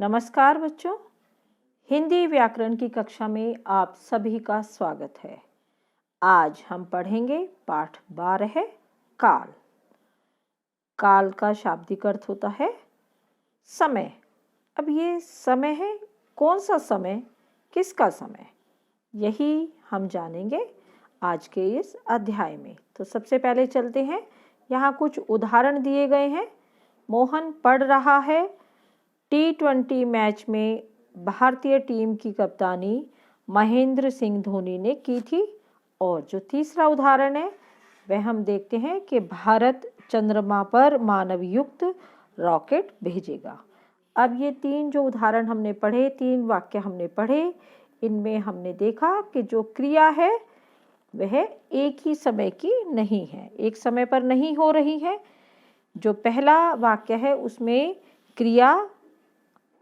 नमस्कार बच्चों, हिंदी व्याकरण की कक्षा में आप सभी का स्वागत है। आज हम पढ़ेंगे पाठ 12 काल। काल का शाब्दिक अर्थ होता है समय। अब ये समय है, कौन सा समय, किसका समय, यही हम जानेंगे आज के इस अध्याय में। तो सबसे पहले चलते हैं, यहाँ कुछ उदाहरण दिए गए हैं। मोहन पढ़ रहा है। T20 मैच में भारतीय टीम की कप्तानी महेंद्र सिंह धोनी ने की थी। और जो तीसरा उदाहरण है वह हम देखते हैं कि भारत चंद्रमा पर मानव युक्त रॉकेट भेजेगा। अब ये तीन जो उदाहरण हमने पढ़े, तीन वाक्य हमने पढ़े, इनमें हमने देखा कि जो क्रिया है वह एक ही समय की नहीं है, एक समय पर नहीं हो रही है। जो पहला वाक्य है उसमें क्रिया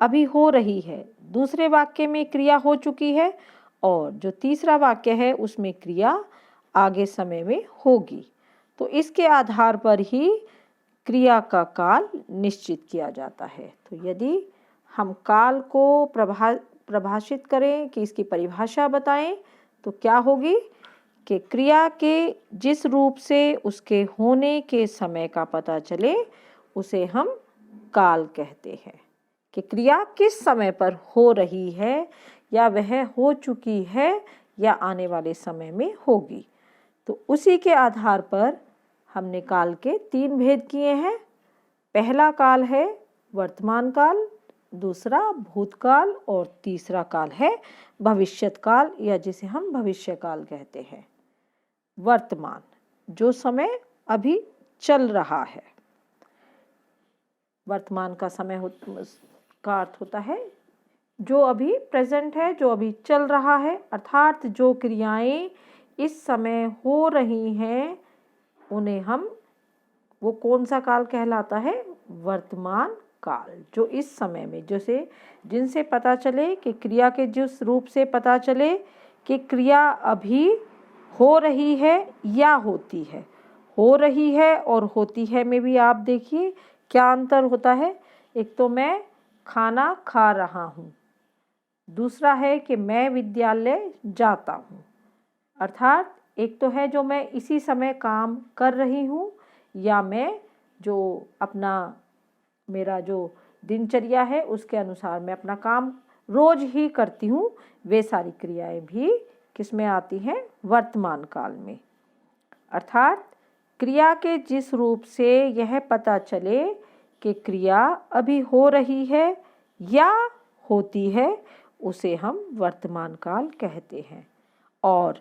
अभी हो रही है, दूसरे वाक्य में क्रिया हो चुकी है, और जो तीसरा वाक्य है उसमें क्रिया आगे समय में होगी। तो इसके आधार पर ही क्रिया का काल निश्चित किया जाता है। तो यदि हम काल को परिभाषित करें कि इसकी परिभाषा बताएं तो क्या होगी कि क्रिया के जिस रूप से उसके होने के समय का पता चले उसे हम काल कहते हैं। कि क्रिया किस समय पर हो रही है, या वह हो चुकी है, या आने वाले समय में होगी। तो उसी के आधार पर हमने काल के तीन भेद किए हैं। पहला काल है वर्तमान काल, दूसरा भूतकाल, और तीसरा काल है भविष्यत काल, या जिसे हम भविष्य काल कहते हैं। वर्तमान, जो समय अभी चल रहा है। वर्तमान का समय का अर्थ होता है जो अभी प्रेजेंट है, जो अभी चल रहा है, अर्थात जो क्रियाएं इस समय हो रही हैं उन्हें हम, वो कौन सा काल कहलाता है? वर्तमान काल। जो इस समय में, जैसे जिनसे पता चले कि क्रिया के जिस रूप से पता चले कि क्रिया अभी हो रही है या होती है। हो रही है और होती है में भी आप देखिए क्या अंतर होता है। एक तो मैं खाना खा रहा हूँ, दूसरा है कि मैं विद्यालय जाता हूँ। अर्थात एक तो है जो मैं इसी समय काम कर रही हूँ, या मैं जो अपना मेरा जो दिनचर्या है उसके अनुसार मैं अपना काम रोज ही करती हूँ। वे सारी क्रियाएं भी किस में आती हैं? वर्तमान काल में। अर्थात क्रिया के जिस रूप से यह पता चले कि क्रिया अभी हो रही है या होती है उसे हम वर्तमान काल कहते हैं। और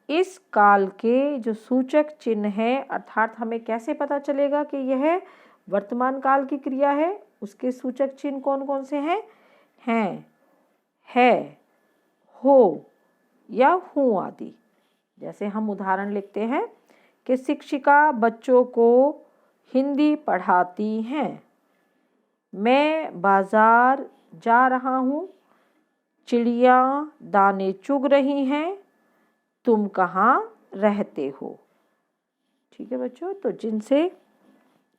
इस काल के जो सूचक चिन्ह हैं, अर्थात हमें कैसे पता चलेगा कि यह वर्तमान काल की क्रिया है, उसके सूचक चिन्ह कौन कौन से हैं? है, हो या हूँ आदि। जैसे हम उदाहरण लिखते हैं कि शिक्षिका बच्चों को हिंदी पढ़ाती हैं। मैं बाजार जा रहा हूँ। चिड़िया दाने चुग रही हैं। तुम कहाँ रहते हो? ठीक है बच्चों, तो जिनसे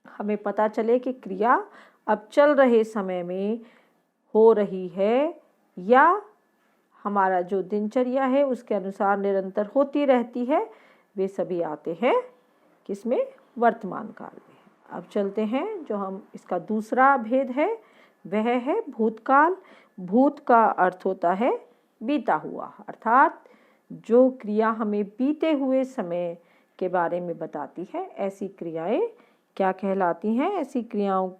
हमें पता चले कि क्रिया अब चल रहे समय में हो रही है, या हमारा जो दिनचर्या है उसके अनुसार निरंतर होती रहती है, वे सभी आते हैं किसमें? वर्तमान काल में। अब चलते हैं, जो हम इसका दूसरा भेद है वह है भूतकाल। भूत का अर्थ होता है बीता हुआ, अर्थात जो क्रिया हमें बीते हुए समय के बारे में बताती है, ऐसी क्रियाएं क्या कहलाती हैं? ऐसी क्रियाओं,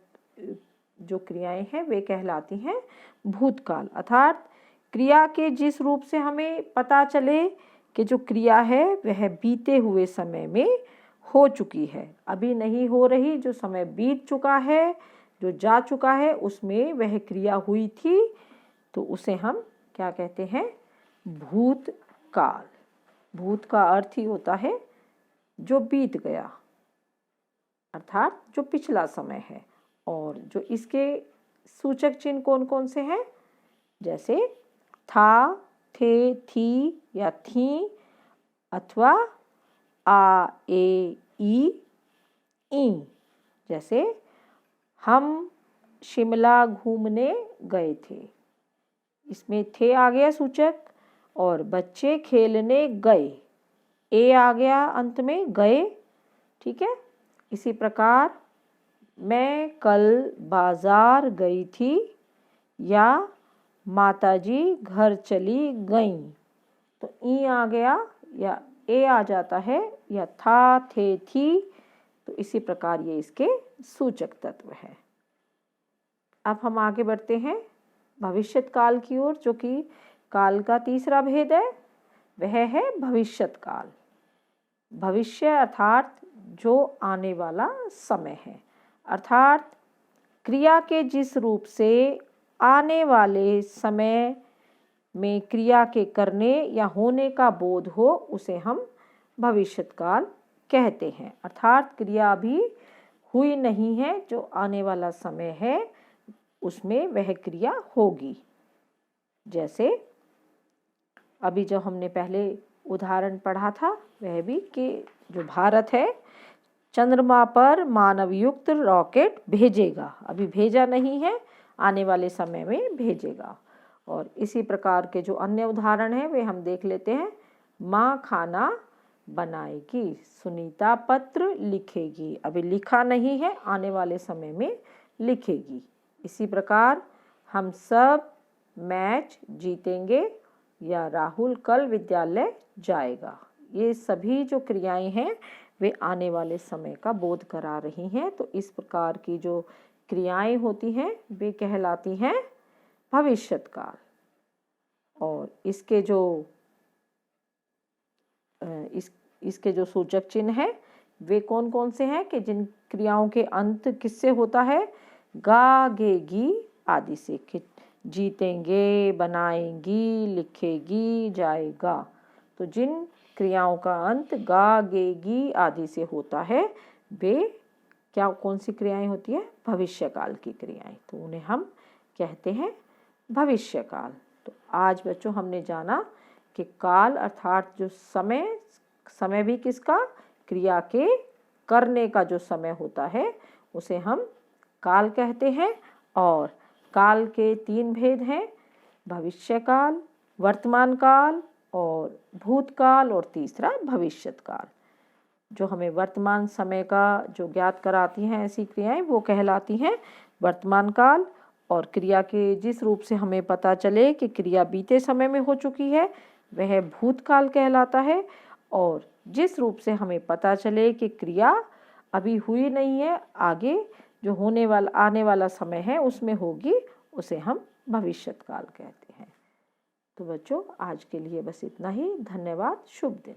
जो क्रियाएं हैं वे कहलाती हैं भूतकाल। अर्थात क्रिया के जिस रूप से हमें पता चले कि जो क्रिया है वह बीते हुए समय में हो चुकी है, अभी नहीं हो रही, जो समय बीत चुका है, जो जा चुका है, उसमें वह क्रिया हुई थी, तो उसे हम क्या कहते हैं? भूतकाल। भूत का अर्थ ही होता है जो बीत गया, अर्थात जो पिछला समय है। और जो इसके सूचक चिन्ह कौन कौन से हैं? जैसे था, थे, थी या थी, अथवा आ, ए, ई। जैसे हम शिमला घूमने गए थे। इसमें थे आ गया सूचक और बच्चे खेलने गए, ए आ गया अंत में, गए। ठीक है। इसी प्रकार मैं कल बाजार गई थी या माताजी घर चली गईं, तो ई आ गया या ए आ जाता है, या था, थे, थी। तो इसी प्रकार ये इसके सूचक तत्व है। अब हम आगे बढ़ते हैं भविष्यत काल की ओर, जो कि काल का तीसरा भेद है, वह है भविष्यत काल। भविष्य अर्थात जो आने वाला समय है, अर्थात क्रिया के जिस रूप से आने वाले समय में क्रिया के करने या होने का बोध हो, उसे हम भविष्यत काल कहते हैं। अर्थात क्रिया अभी हुई नहीं है, जो आने वाला समय है उसमें वह क्रिया होगी। जैसे अभी जो हमने पहले उदाहरण पढ़ा था, वह भी कि जो भारत है चंद्रमा पर मानवयुक्त रॉकेट भेजेगा। अभी भेजा नहीं है, आने वाले समय में भेजेगा। और इसी प्रकार के जो अन्य उदाहरण हैं वे हम देख लेते हैं। माँ खाना बनाएगी, सुनीता पत्र लिखेगी। अभी लिखा नहीं है, आने वाले समय में लिखेगी। इसी प्रकार हम सब मैच जीतेंगे या राहुल कल विद्यालय जाएगा। ये सभी जो क्रियाएं हैं वे आने वाले समय का बोध करा रही हैं। तो इस प्रकार की जो क्रियाएं होती हैं वे कहलाती हैं भविष्यत काल। और इसके जो सूचक चिन्ह हैं वे कौन कौन से हैं कि जिन क्रियाओं के अंत किससे होता है, गा, गे, गी आदि से। जीतेंगे, बनाएंगी, लिखेगी, जाएगा। तो जिन क्रियाओं का अंत गा, गे, गी आदि से होता है वे क्या, कौन सी क्रियाएं होती है, भविष्यकाल की क्रियाएं। तो उन्हें हम कहते हैं भविष्यकाल। तो आज बच्चों हमने जाना कि काल अर्थात जो समय भी किसका, क्रिया के करने का जो समय होता है उसे हम काल कहते हैं। और काल के 3 भेद हैं, भविष्यकाल, वर्तमान काल और भूतकाल, और तीसरा भविष्यत काल। जो हमें वर्तमान समय का जो ज्ञात कराती हैं ऐसी क्रियाएं वो कहलाती हैं वर्तमान काल। और क्रिया के जिस रूप से हमें पता चले कि क्रिया बीते समय में हो चुकी है वह भूतकाल कहलाता है। और जिस रूप से हमें पता चले कि क्रिया अभी हुई नहीं है, आगे जो होने वाला आने वाला समय है उसमें होगी, उसे हम भविष्यत काल कहते हैं। तो बच्चों आज के लिए बस इतना ही। धन्यवाद। शुभ दिन।